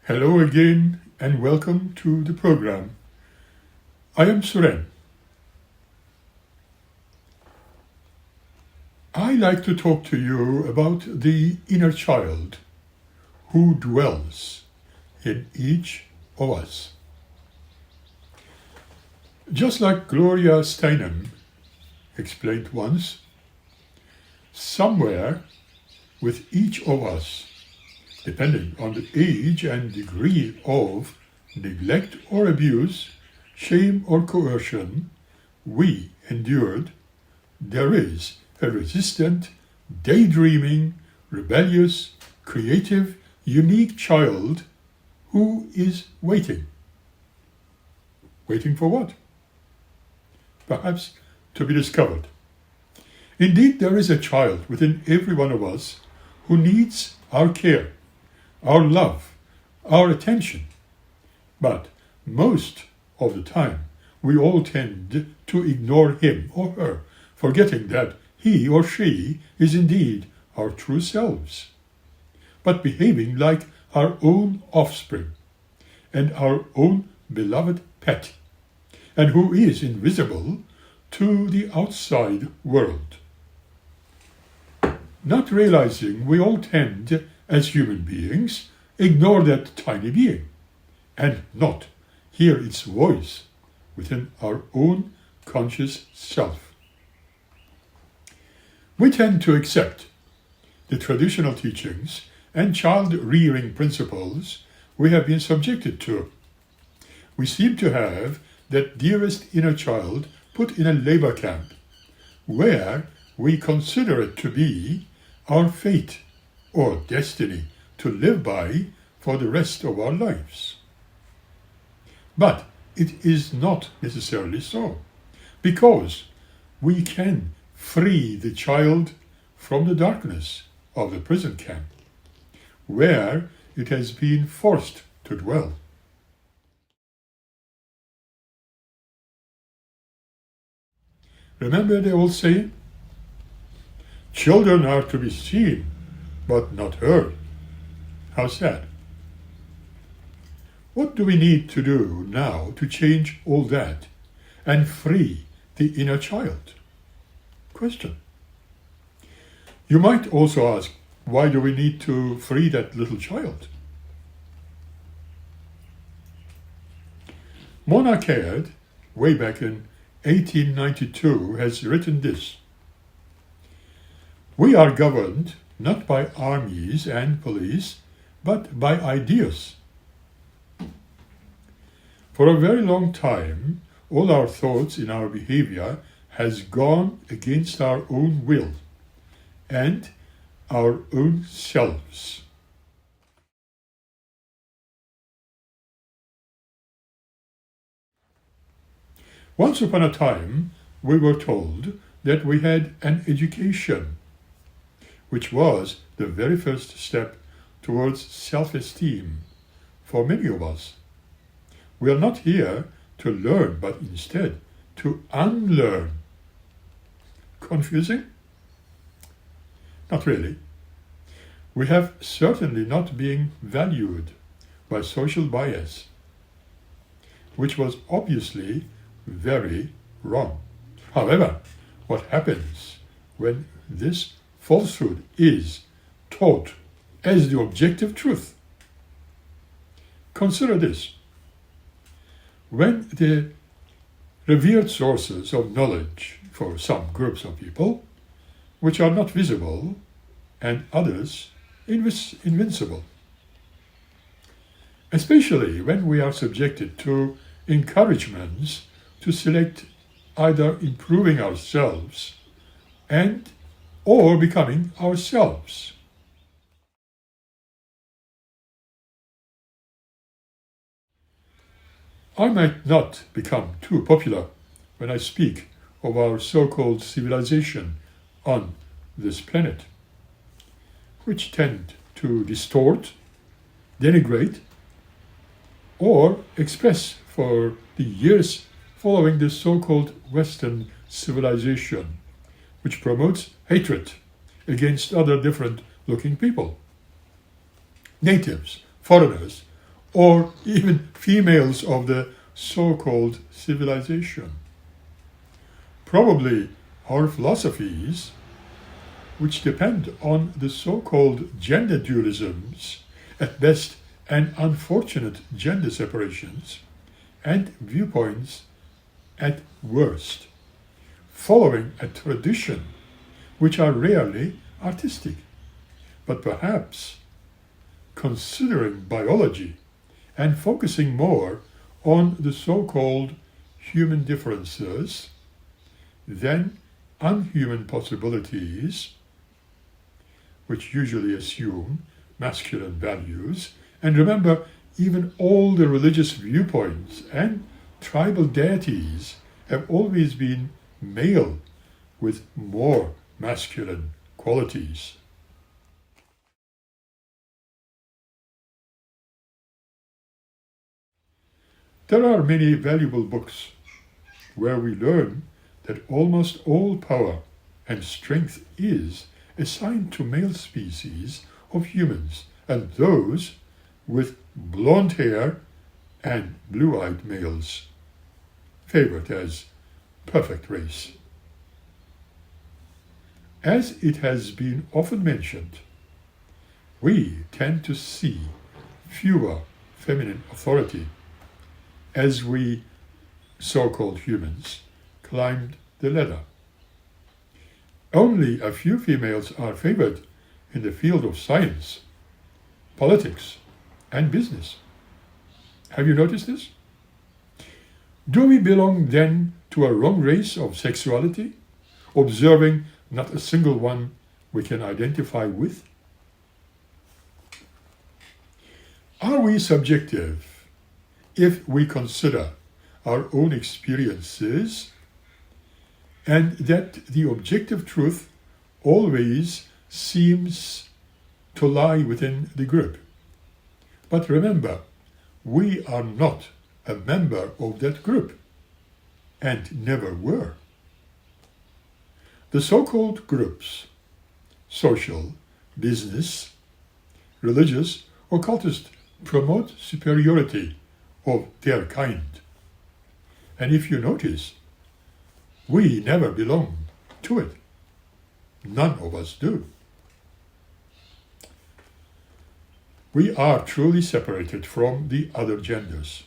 Hello again and welcome to the program. I am Suren. I like to talk to you about the inner child who dwells in each of us. Just like Gloria Steinem explained once, somewhere with each of us, depending on the age and degree of neglect or abuse, shame or coercion we endured, there is a resistant, daydreaming, rebellious, creative, unique child who is waiting. Waiting for what? Perhaps to be discovered. Indeed, there is a child within every one of us who needs our care, our love, our attention. But most of the time, we all tend to ignore him or her, forgetting that he or she is indeed our true selves, but behaving like our own offspring and our own beloved pet, and who is invisible to the outside world. Not realizing we all tend, as human beings, ignore that tiny being and not hear its voice within our own conscious self. We tend to accept the traditional teachings and child-rearing principles we have been subjected to. We seem to have that dearest inner child put in a labor camp where we consider it to be our fate or destiny to live by for the rest of our lives. But it is not necessarily so, because we can free the child from the darkness of the prison camp, where it has been forced to dwell. Remember the old saying? Children are to be seen, but not heard. How sad. What do we need to do now to change all that and free the inner child? Question. You might also ask, why do we need to free that little child? Mona Caird, way back in 1892, has written this. We are governed not by armies and police, but by ideas. For a very long time, all our thoughts in our behavior has gone against our own will and our own selves. Once upon a time, we were told that we had an education, which was the very first step towards self-esteem for many of us. We are not here to learn, but instead to unlearn. Confusing? Not really. We have certainly not been valued by social bias, which was obviously very wrong. However, what happens when this falsehood is taught as the objective truth? Consider this. When the revered sources of knowledge for some groups of people, which are not visible, and others invincible, especially when we are subjected to encouragements to select either improving ourselves and or becoming ourselves. I might not become too popular when I speak of our so-called civilization on this planet, which tend to distort, denigrate, or express for the years following the so-called Western civilization, which promotes hatred against other different-looking people. Natives, foreigners, or even females of the so-called civilization. Probably our philosophies, which depend on the so-called gender dualisms, at best and unfortunate gender separations, and viewpoints at worst, following a tradition which are rarely artistic, but perhaps considering biology and focusing more on the so-called human differences than unhuman possibilities, which usually assume masculine values. And remember, even all the religious viewpoints and tribal deities have always been male with more masculine qualities. There are many valuable books where we learn that almost all power and strength is assigned to male species of humans, and those with blonde hair and blue-eyed males, favored as perfect race. As it has been often mentioned, we tend to see fewer feminine authority as we, so-called humans, climbed the ladder. Only a few females are favored in the field of science, politics, and business. Have you noticed this? Do we belong then to a wrong race of sexuality, observing not a single one we can identify with? Are we subjective if we consider our own experiences and that the objective truth always seems to lie within the group? But remember, we are not a member of that group, and never were. The so-called groups, social, business, religious, or cultist, promote superiority of their kind. And if you notice, we never belong to it. None of us do. We are truly separated from the other genders,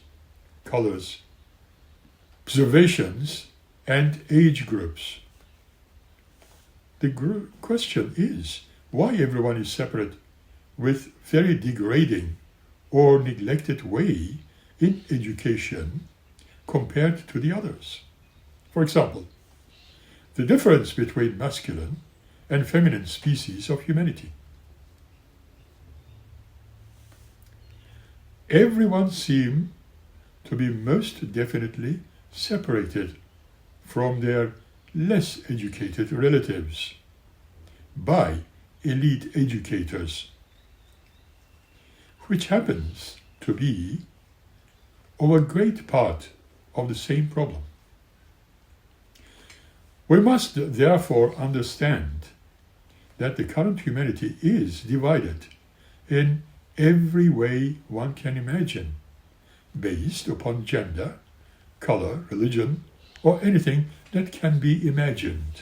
colors, observations, and age groups. The question is why everyone is separate with very degrading or neglected way in education compared to the others. For example, the difference between masculine and feminine species of humanity. Everyone seems to be most definitely separated from their less educated relatives by elite educators, which happens to be of a great part of the same problem. We must therefore understand that the current humanity is divided in every way one can imagine, based upon gender, color, religion, or anything that can be imagined.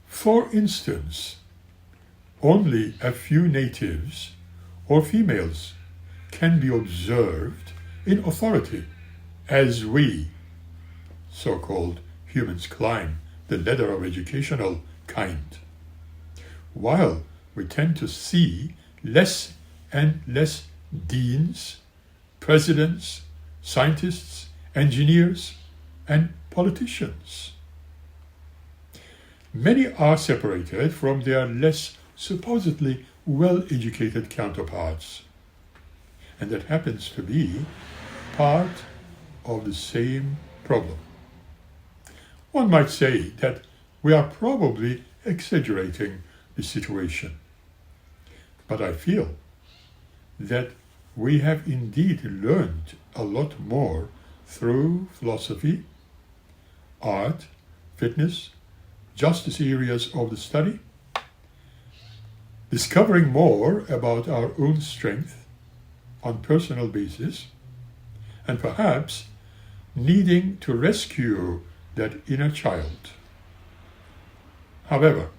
For instance, only a few natives or females can be observed in authority as we, so-called humans, climb the ladder of educational kind, while we tend to see less and less deans, presidents, scientists, engineers, and politicians. Many are separated from their less supposedly well-educated counterparts, and that happens to be part of the same problem. One might say that we are probably exaggerating the situation, but I feel that we have indeed learned a lot more through philosophy, art, fitness, justice areas of the study, discovering more about our own strength on personal basis, and perhaps needing to rescue that inner child. However,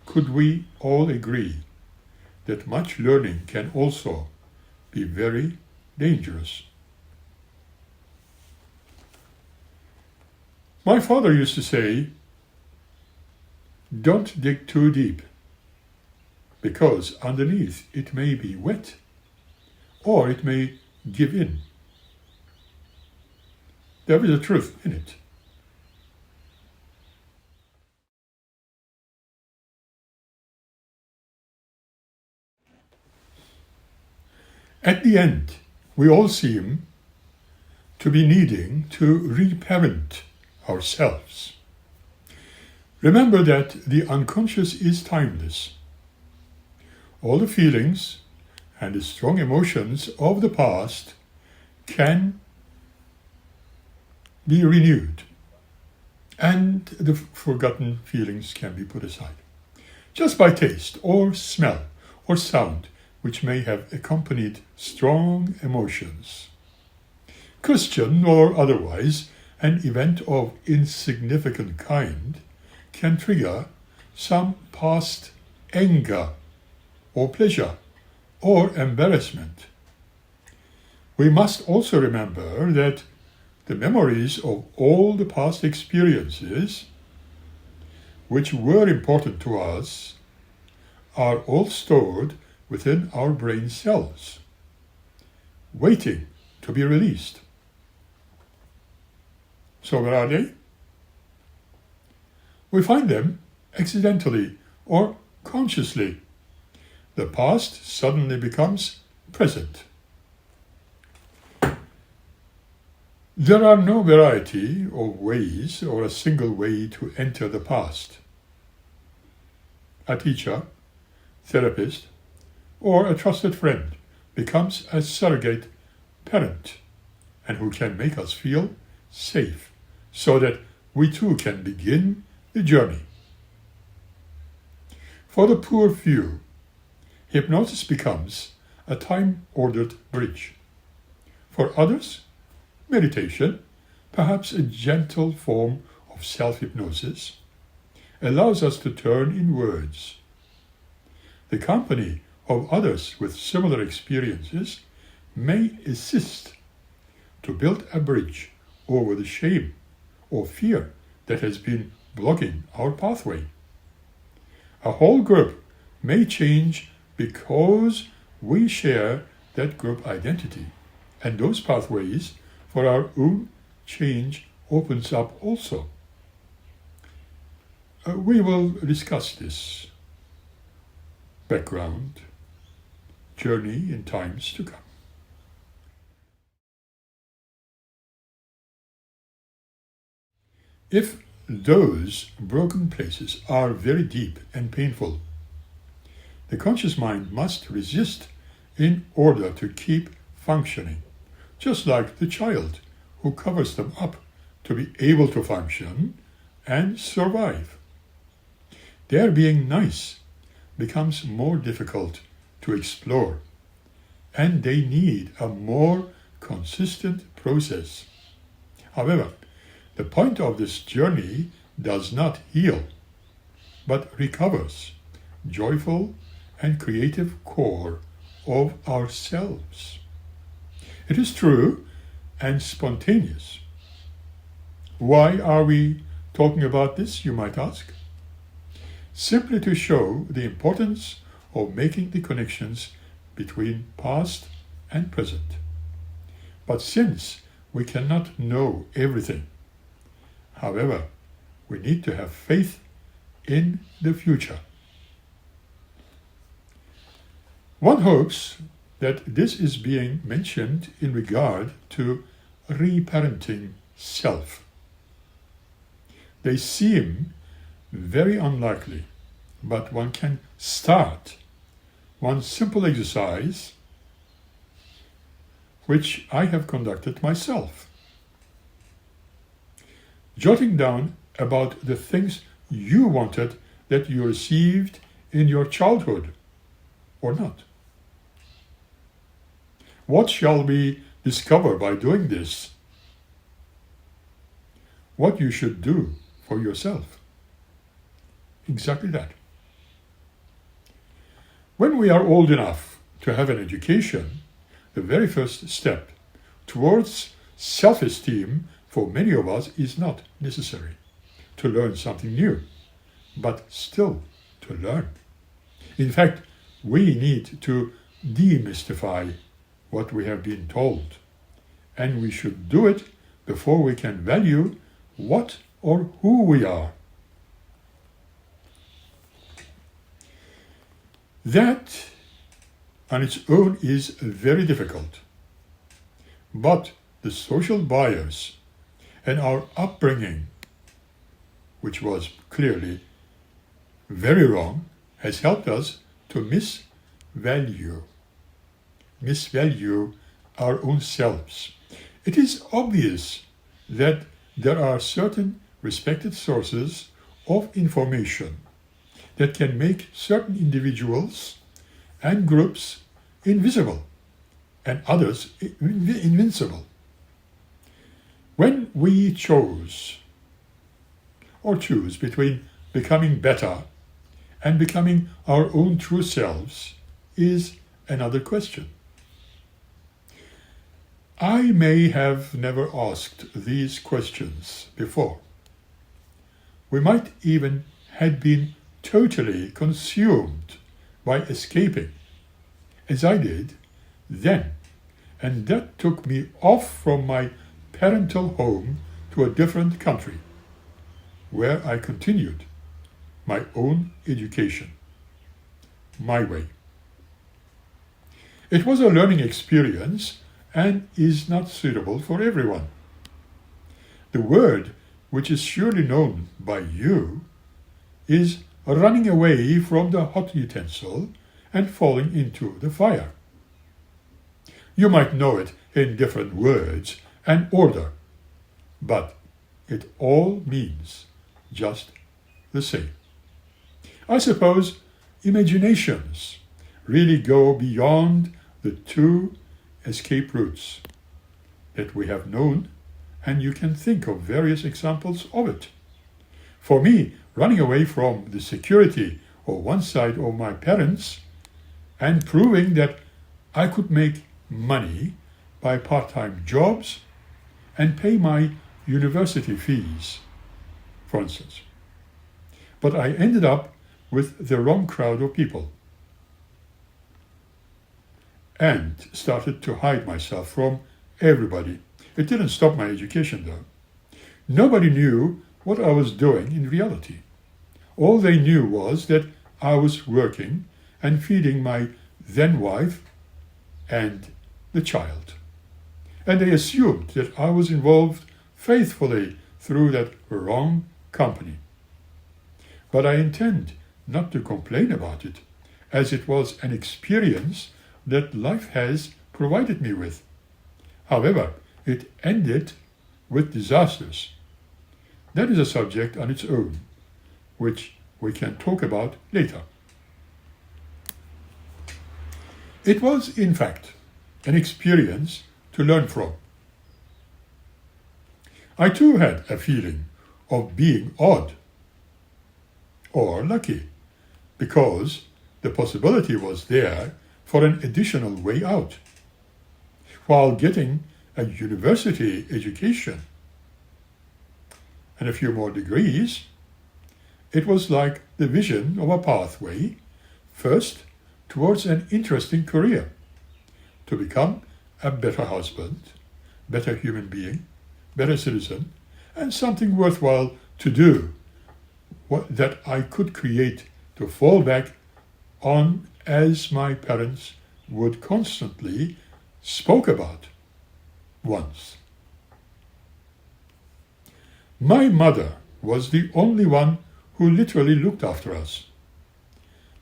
could we all agree that much learning can also be very dangerous? My father used to say, "Don't dig too deep, because underneath it may be wet, or it may give in." There is a truth in it. At the end, we all seem to be needing to reparent ourselves. Remember that the unconscious is timeless. All the feelings and the strong emotions of the past can be renewed, and the forgotten feelings can be put aside, just by taste or smell or sound, which may have accompanied strong emotions. Christian or otherwise, an event of insignificant kind can trigger some past anger or pleasure or embarrassment. We must also remember that the memories of all the past experiences which were important to us are all stored within our brain cells, waiting to be released. So where are they? We find them accidentally or consciously. The past suddenly becomes present. There are no variety of ways or a single way to enter the past. A teacher, therapist, or a trusted friend becomes a surrogate parent, and who can make us feel safe so that we too can begin the journey. For the poor few, hypnosis becomes a time-ordered bridge. For others, meditation, perhaps a gentle form of self-hypnosis, allows us to turn inwards. The company of others with similar experiences may assist to build a bridge over the shame or fear that has been blocking our pathway. A whole group may change because we share that group identity, and those pathways for our own change opens up also. We will discuss this background journey in times to come. If those broken places are very deep and painful, the conscious mind must resist in order to keep functioning, just like the child who covers them up to be able to function and survive. Their being nice becomes more difficult to explore, and they need a more consistent process. However, the point of this journey does not heal, but recovers joyful and creative core of ourselves. It is true and spontaneous. Why are we talking about this, you might ask? Simply to show the importance of making the connections between past and present. But since we cannot know everything, however, we need to have faith in the future. One hopes that this is being mentioned in regard to reparenting self. They seem very unlikely, but one can start one simple exercise which I have conducted myself. Jotting down about the things you wanted that you received in your childhood or not? What shall we discover by doing this? What you should do for yourself. Exactly that. When we are old enough to have an education, the very first step towards self-esteem for many of us is not necessary to learn something new, but still to learn. In fact, we need to demystify what we have been told, and we should do it before we can value what or who we are. That on its own is very difficult, but the social bias and our upbringing, which was clearly very wrong, has helped us to misvalue our own selves. It is obvious that there are certain respected sources of information that can make certain individuals and groups invisible and others invincible. When we choose between becoming better and becoming our own true selves is another question. I may have never asked these questions before. We might even have been totally consumed by escaping, as I did then, and that took me off from my parental home to a different country, where I continued my own education, my way. It was a learning experience and is not suitable for everyone. The word, which is surely known by you, is running away from the hot utensil and falling into the fire. You might know it in different words and order, but it all means just the same. I suppose imaginations really go beyond the two escape routes that we have known, and you can think of various examples of it. For me, running away from the security of one side of my parents and proving that I could make money by part-time jobs and pay my university fees, for instance. But I ended up with the wrong crowd of people and started to hide myself from everybody. It didn't stop my education, though. Nobody knew what I was doing in reality. All they knew was that I was working and feeding my then wife and the child. And they assumed that I was involved faithfully through that wrong company. But I intend not to complain about it, as it was an experience that life has provided me with. However, it ended with disasters. That is a subject on its own, which we can talk about later. It was, in fact, an experience to learn from. I too had a feeling of being odd or lucky, because the possibility was there for an additional way out, while getting a university education and a few more degrees. It was like the vision of a pathway, first towards an interesting career, to become a better husband, better human being, better citizen, and something worthwhile to do, that I could create to fall back on, as my parents would constantly spoke about once. My mother was the only one who literally looked after us.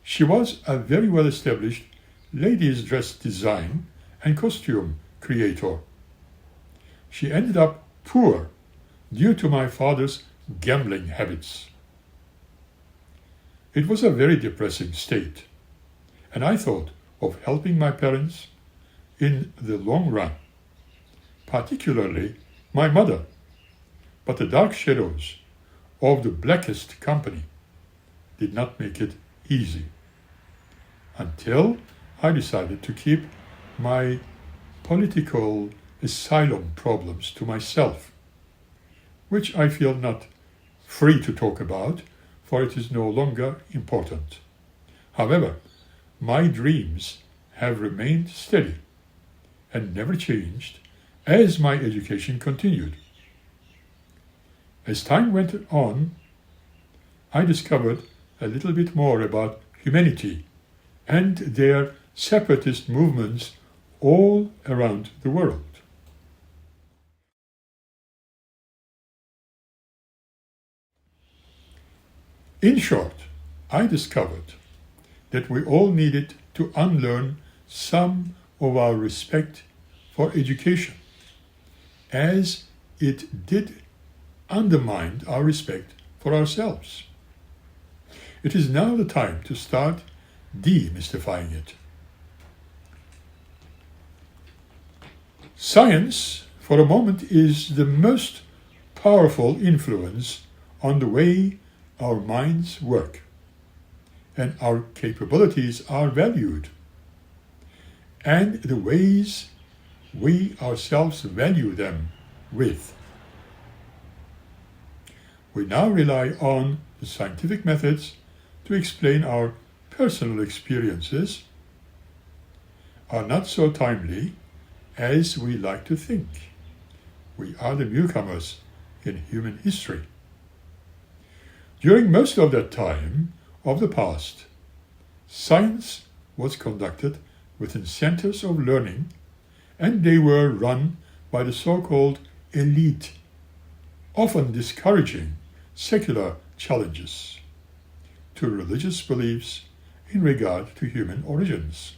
She was a very well-established ladies' dress design and costume creator. She ended up poor due to my father's gambling habits. It was a very depressing state, and I thought of helping my parents in the long run, particularly my mother. But the dark shadows of the blackest company did not make it easy, until I decided to keep my political asylum problems to myself, which I feel not free to talk about, for it is no longer important. However, my dreams have remained steady and never changed as my education continued. As time went on, I discovered a little bit more about humanity and their separatist movements all around the world. In short, I discovered that we all needed to unlearn some of our respect for education, as it did undermine our respect for ourselves. It is now the time to start demystifying it. Science, for a moment, is the most powerful influence on the way our minds work, and our capabilities are valued, and the ways we ourselves value them with. We now rely on the scientific methods to explain our personal experiences, are not so timely as we like to think. We are the newcomers in human history. During most of that time of the past, science was conducted within centers of learning, and they were run by the so-called elite, often discouraging secular challenges to religious beliefs in regard to human origins.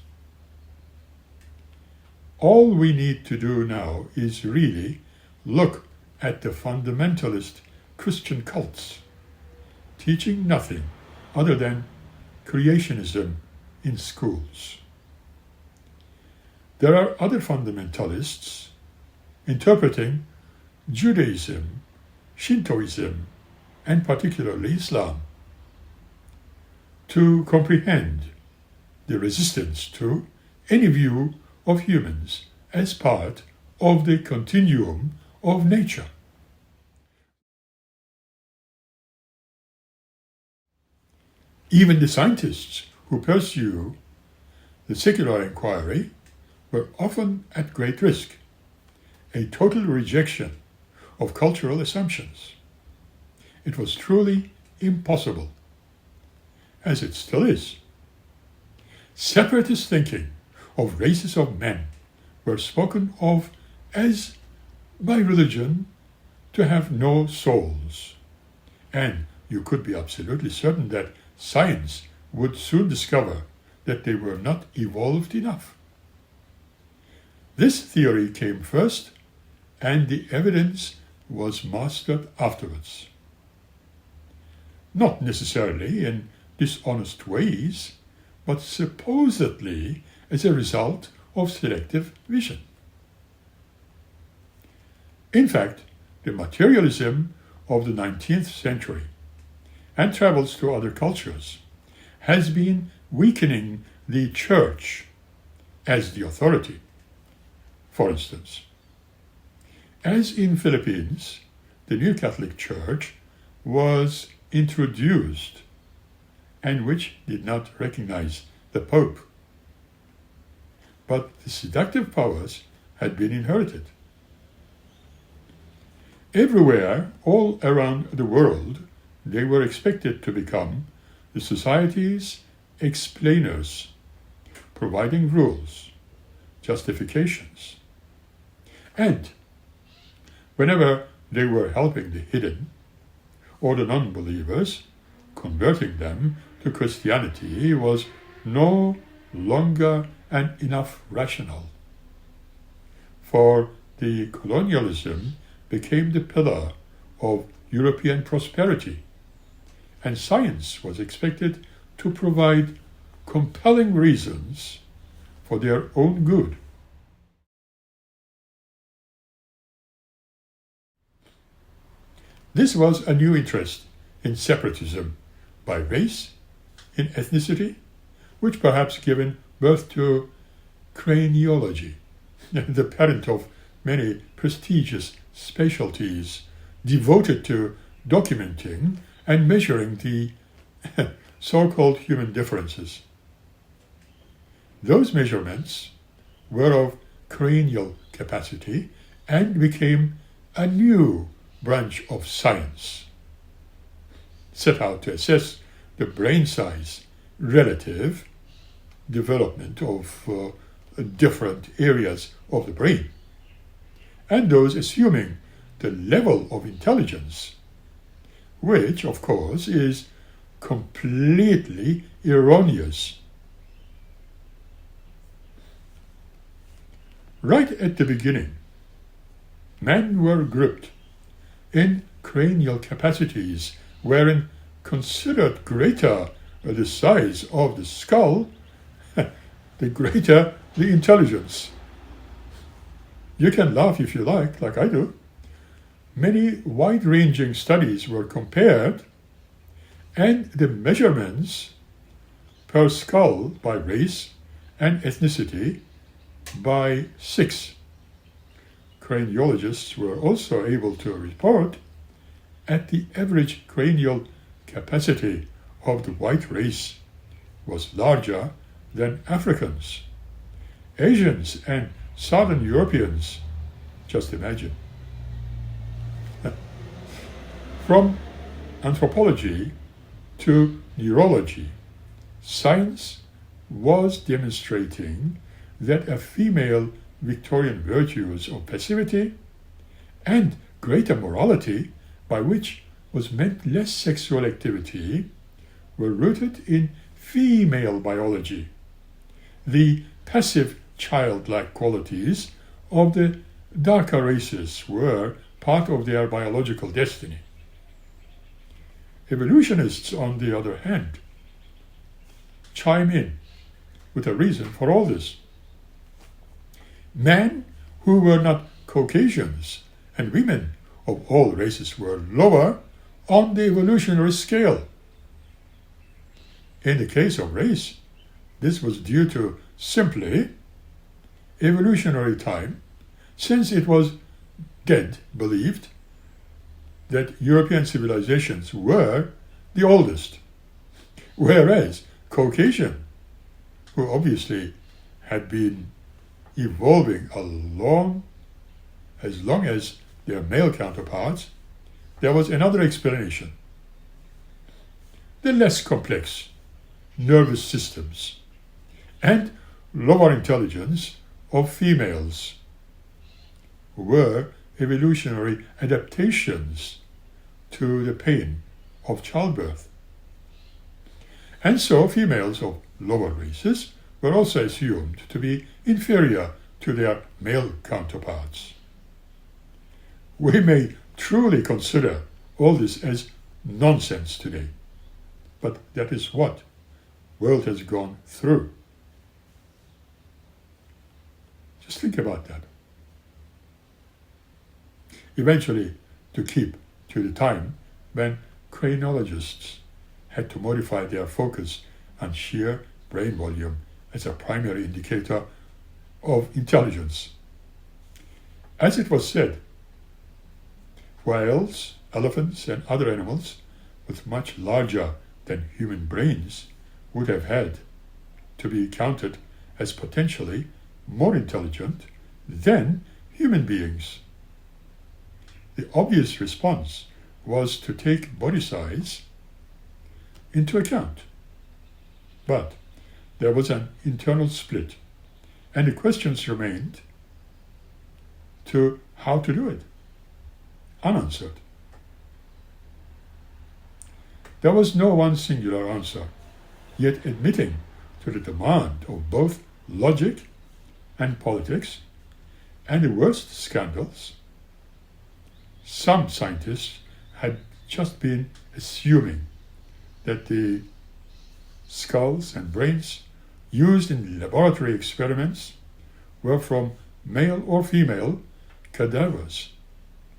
All we need to do now is really look at the fundamentalist Christian cults, teaching nothing other than creationism in schools. There are other fundamentalists interpreting Judaism, Shintoism, and particularly Islam to comprehend the resistance to any view of humans as part of the continuum of nature. Even the scientists who pursue the secular inquiry were often at great risk, a total rejection of cultural assumptions. It was truly impossible, as it still is. Separatist thinking of races of men were spoken of as by religion to have no souls, and you could be absolutely certain that science would soon discover that they were not evolved enough. This theory came first, and the evidence was mastered afterwards. Not necessarily in dishonest ways, but supposedly as a result of selective vision. In fact, the materialism of the 19th century and travels to other cultures has been weakening the church as the authority. For instance, as in Philippines, the new Catholic Church was introduced and which did not recognize the Pope. But the seductive powers had been inherited. Everywhere, all around the world, they were expected to become the society's explainers, providing rules, justifications. And whenever they were helping the hidden or the non-believers, converting them to Christianity was no longer enough rational. For the colonialism became the pillar of European prosperity, and science was expected to provide compelling reasons for their own good. This was a new interest in separatism by race, in ethnicity, which perhaps given birth to craniology, the parent of many prestigious specialties devoted to documenting and measuring the so-called human differences. Those measurements were of cranial capacity and became a new branch of science, set out to assess the brain size relative development of different areas of the brain, and those assuming the level of intelligence, which, of course, is completely erroneous. Right at the beginning, men were grouped in cranial capacities wherein considered greater the size of the skull, the greater the intelligence. You can laugh if you like I do. Many wide-ranging studies were compared, and the measurements per skull by race and ethnicity by 6. Craniologists were also able to report at the average cranial capacity of the white race was larger than Africans, Asians, and Southern Europeans. Just imagine. From anthropology to neurology, science was demonstrating that a female Victorian virtues of passivity and greater morality, by which was meant less sexual activity, were rooted in female biology. The passive childlike qualities of the darker races were part of their biological destiny. Evolutionists, on the other hand, chime in with a reason for all this. Men who were not Caucasians and women of all races were lower on the evolutionary scale. In the case of race, this was due to simply evolutionary time, since it was believed that European civilizations were the oldest, whereas Caucasian, who obviously had been evolving as long as their male counterparts, there was another explanation. The less complex nervous systems and lower intelligence of females were evolutionary adaptations to the pain of childbirth. And so females of lower races were also assumed to be inferior to their male counterparts. We may truly consider all this as nonsense today, but that is what the world has gone through. Just think about that. Eventually, to keep to the time when craniologists had to modify their focus on sheer brain volume as a primary indicator of intelligence. As it was said, whales, elephants, and other animals with much larger than human brains would have had to be counted as potentially more intelligent than human beings. The obvious response was to take body size into account. But there was an internal split, and the questions remained to how to do it, unanswered. There was no one singular answer, yet admitting to the demand of both logic and politics and the worst scandals, some scientists had just been assuming that the skulls and brains used in laboratory experiments were from male or female cadavers,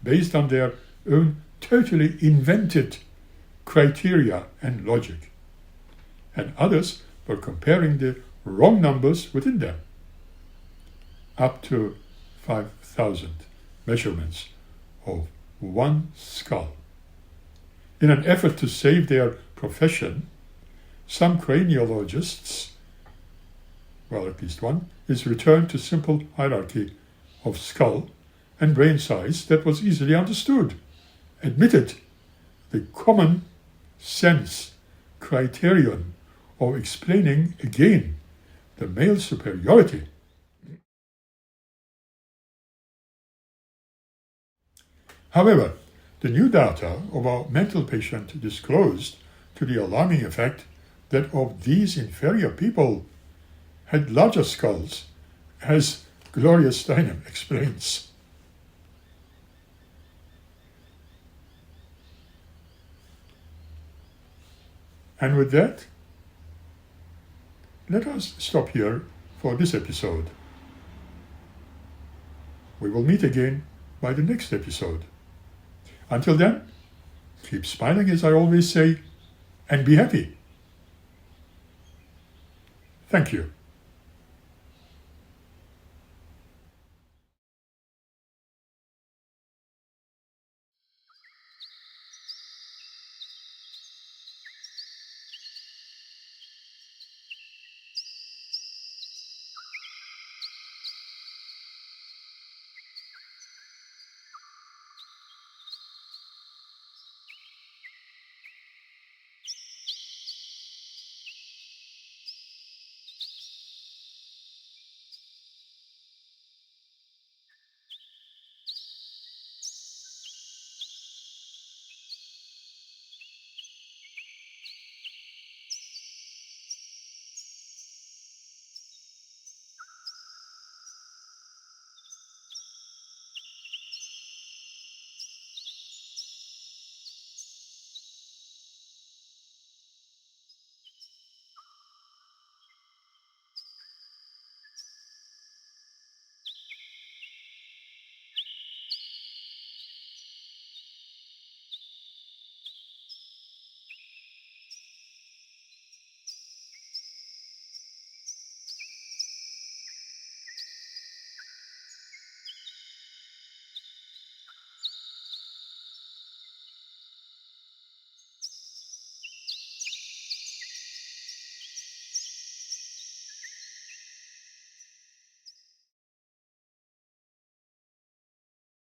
based on their own totally invented criteria and logic. And others were comparing the wrong numbers within them, up to 5,000 measurements of one skull. In an effort to save their profession, some craniologists, well, at least one, is returned to simple hierarchy of skull and brain size that was easily understood, admitted the common sense criterion of explaining again the male superiority. However, the new data of our mental patient disclosed to the alarming effect that of these inferior people had larger skulls, as Gloria Steinem explains. And with that, let us stop here for this episode. We will meet again by the next episode. Until then, keep smiling, as I always say, and be happy. Thank you.